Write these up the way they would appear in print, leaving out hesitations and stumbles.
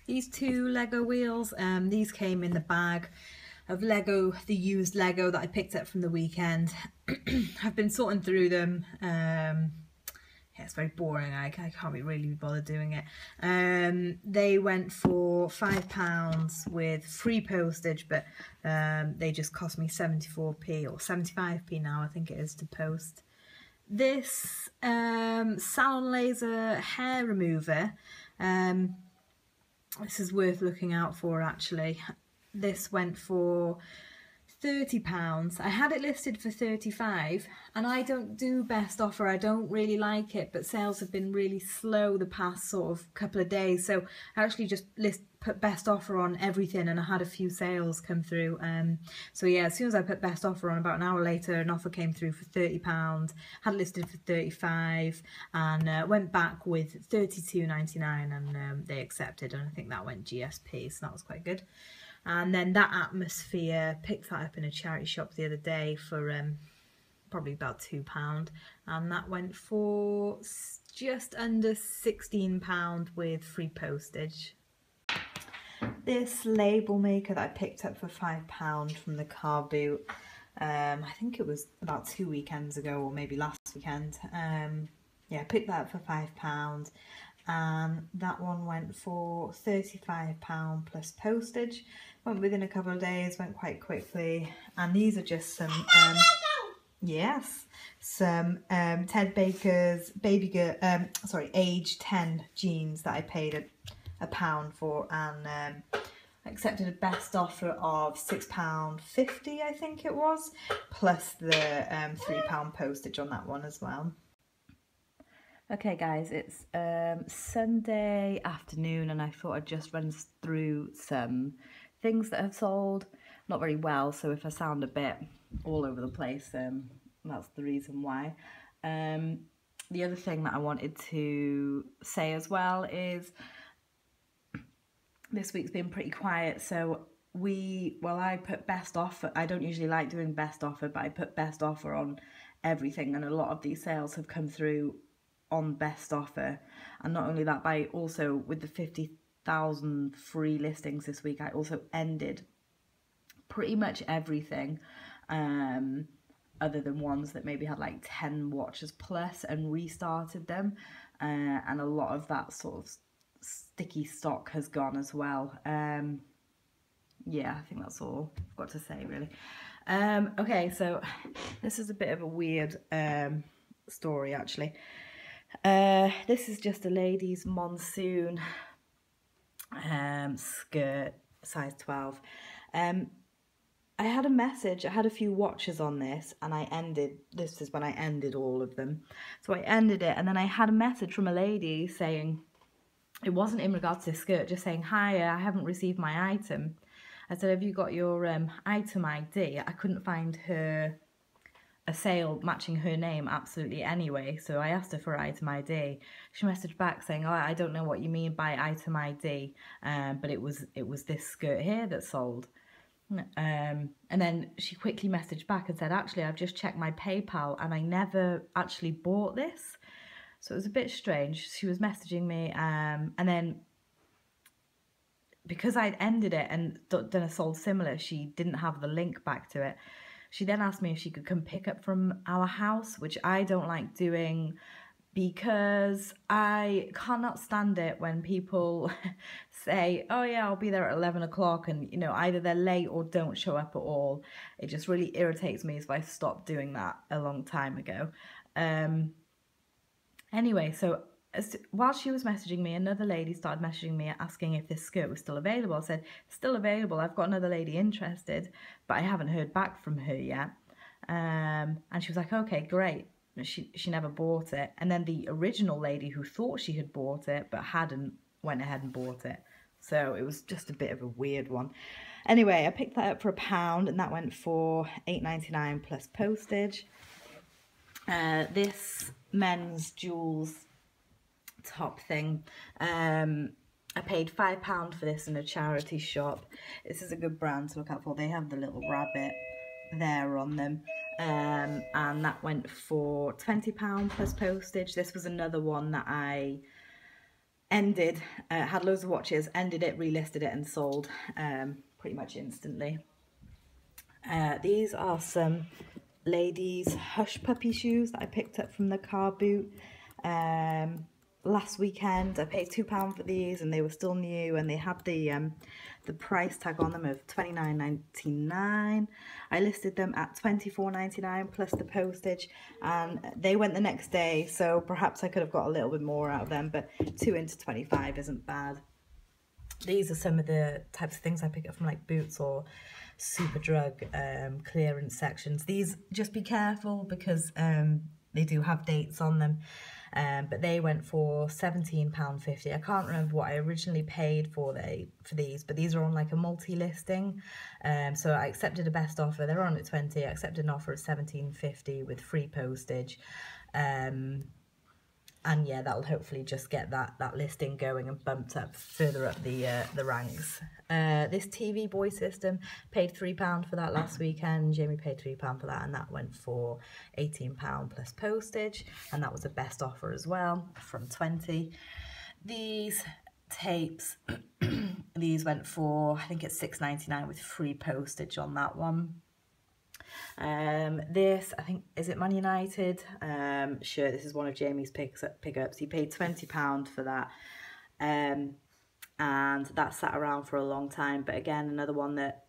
these two Lego wheels. These came in the bag of Lego, the used Lego that I picked up from the weekend. I've been sorting through them. Yeah, it's very boring. I can't really be bothered doing it. They went for £5 with free postage, but they just cost me 74p or 75p now, I think it is, to post. This salon laser hair remover, this is worth looking out for actually. This went for £30. I had it listed for 35, and I don't do best offer. I don't really like it, but sales have been really slow the past sort of couple of days, so I actually just put best offer on everything, and I had a few sales come through. So yeah, as soon as I put best offer on, about an hour later an offer came through for £30. Had it listed for 35, and went back with £32.99, and they accepted, and I think that went GSP, so that was quite good. And then that Atmosphere, picked that up in a charity shop the other day for probably about £2, and that went for just under £16 with free postage. This label maker that I picked up for £5 from the car boot, I think it was about 2 weekends ago, or maybe last weekend. Yeah, I picked that up for £5, and that one went for £35 plus postage. Went within a couple of days, went quite quickly, and these are just some some Ted Baker's age 10 jeans that I paid £1 for, and accepted a best offer of £6.50, I think it was, plus the £3 postage on that one as well. Okay guys, it's Sunday afternoon, and I thought I'd just run through some things that have sold. Not very well, so if I sound a bit all over the place, that's the reason why. The other thing that I wanted to say as well is this week's been pretty quiet, so I put best offer. I don't usually like doing best offer, but I put best offer on everything, and a lot of these sales have come through on best offer. And not only that, but I also, with the 50,000 free listings this week, I also ended pretty much everything, other than ones that maybe had like 10 watches plus, and restarted them, and a lot of that sort of sticky stock has gone as well. Yeah, I think that's all I've got to say really. Okay, so this is a bit of a weird story actually. This is just a lady's monsoon skirt, size 12. I had a message, I had a few watches on this, and this is when I ended all of them. So I ended it, and then I had a message from a lady saying, it wasn't in regards to this skirt, just saying, hi, I haven't received my item. I said, have you got your item ID? I couldn't find a sale matching her name absolutely anyway, so I asked her for item ID. She messaged back saying, oh, I don't know what you mean by item ID, but it was this skirt here that sold. And then she quickly messaged back and said, actually, I've just checked my PayPal and I never actually bought this. So it was a bit strange. She was messaging me, and then because I'd ended it and done a sold similar, she didn't have the link back to it. She then asked me if she could come pick up from our house, which I don't like doing because I cannot stand it when people say, oh yeah, I'll be there at 11 o'clock, and you know, either they're late or don't show up at all. It just really irritates me, so I stopped doing that a long time ago. Anyway, so while she was messaging me, another lady started messaging me asking if this skirt was still available. I said, still available, I've got another lady interested, but I haven't heard back from her yet. And she was like, okay, great. She never bought it. And then the original lady who thought she had bought it but hadn't went ahead and bought it. So it was just a bit of a weird one. Anyway, I picked that up for £1, and that went for £8.99 plus postage. This men's jewels top thing, I paid £5 for this in a charity shop. This is a good brand to look out for. They have the little rabbit there on them, and that went for £20 plus postage. This was another one that I ended, had loads of watches, ended it, relisted it and sold pretty much instantly. These are some ladies hush puppy shoes that I picked up from the car boot last weekend. I paid £2 for these and they were still new, and they had the price tag on them of £29.99. I listed them at £24.99 plus the postage, and they went the next day, so perhaps I could have got a little bit more out of them, but 2 into 25 isn't bad. These are some of the types of things I pick up from like Boots or Superdrug clearance sections. These, just be careful because they do have dates on them. But they went for £17.50. I can't remember what I originally paid for these, but these are on like a multi-listing. So I accepted a best offer. They're on at 20. I accepted an offer at £17.50 with free postage. And yeah, that'll hopefully just get that listing going and bumped up further up the ranks. This TV boy system, paid £3 for that last weekend. Jamie paid £3 for that, and that went for £18 plus postage, and that was a best offer as well from 20. These tapes, these went for, I think it's £6.99 with free postage on that one. This, I think, is it Man United shirt? This is one of Jamie's pickups. He paid £20 for that, and that sat around for a long time, but again, another one that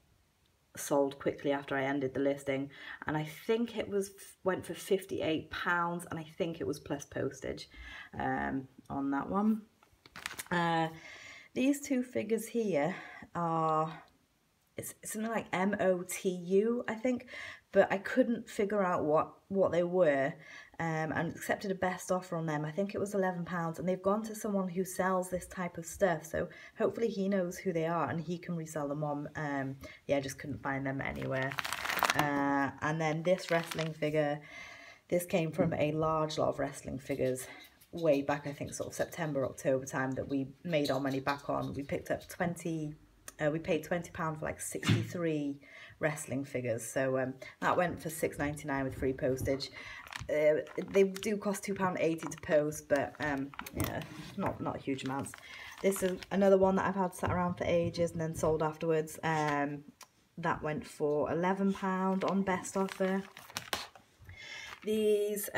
sold quickly after I ended the listing, and I think it went for £58, and I think it was plus postage on that one. These two figures here are, it's something like MOTU, I think, but I couldn't figure out what they were, and accepted a best offer on them. I think it was £11, and they've gone to someone who sells this type of stuff, so hopefully he knows who they are and he can resell them on. Yeah, just couldn't find them anywhere. And then this wrestling figure, this came from a large lot of wrestling figures way back, I think sort of September, October time, that we made our money back on. We picked up we paid £20 for like 63 wrestling figures, so that went for £6.99 with free postage. They do cost £2.80 to post, but yeah, not huge amounts. This is another one that I've had sat around for ages and then sold afterwards. That went for £11 on best offer. These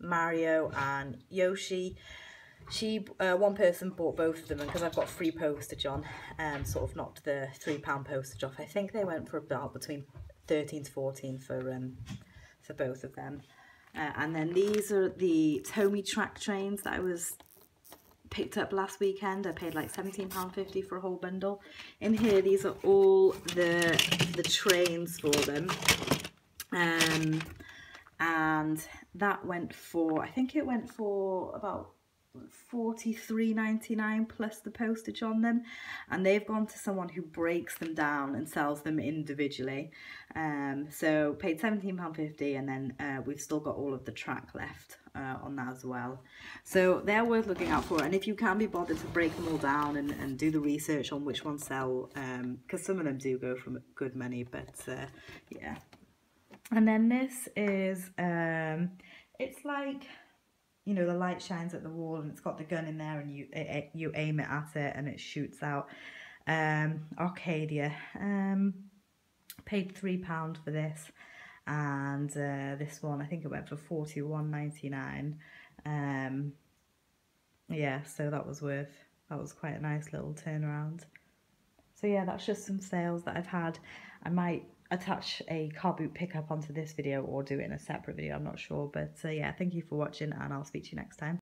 Mario and Yoshi, one person bought both of them, and because I've got free postage on, sort of knocked the £3 postage off. I think they went for about between 13 to 14 for both of them. And then these are the Tomy track trains that I picked up last weekend. I paid like £17.50 for a whole bundle. In here, these are all the trains for them. And that went for, I think it went for about $43.99 plus the postage on them, and they've gone to someone who breaks them down and sells them individually. So paid £17.50, and then we've still got all of the track left on that as well. So they're worth looking out for, and if you can be bothered to break them all down and do the research on which ones sell, because some of them do go for good money, but yeah. And then this is, it's like, you know, the light shines at the wall and it's got the gun in there, and you aim it at it and it shoots out. Arcadia. Paid £3 for this, and this one, I think it went for $41.99. Yeah, so that was quite a nice little turnaround. So yeah, that's just some sales that I've had. I might attach a car boot pickup onto this video or do it in a separate video, I'm not sure, but yeah, thank you for watching, and I'll speak to you next time.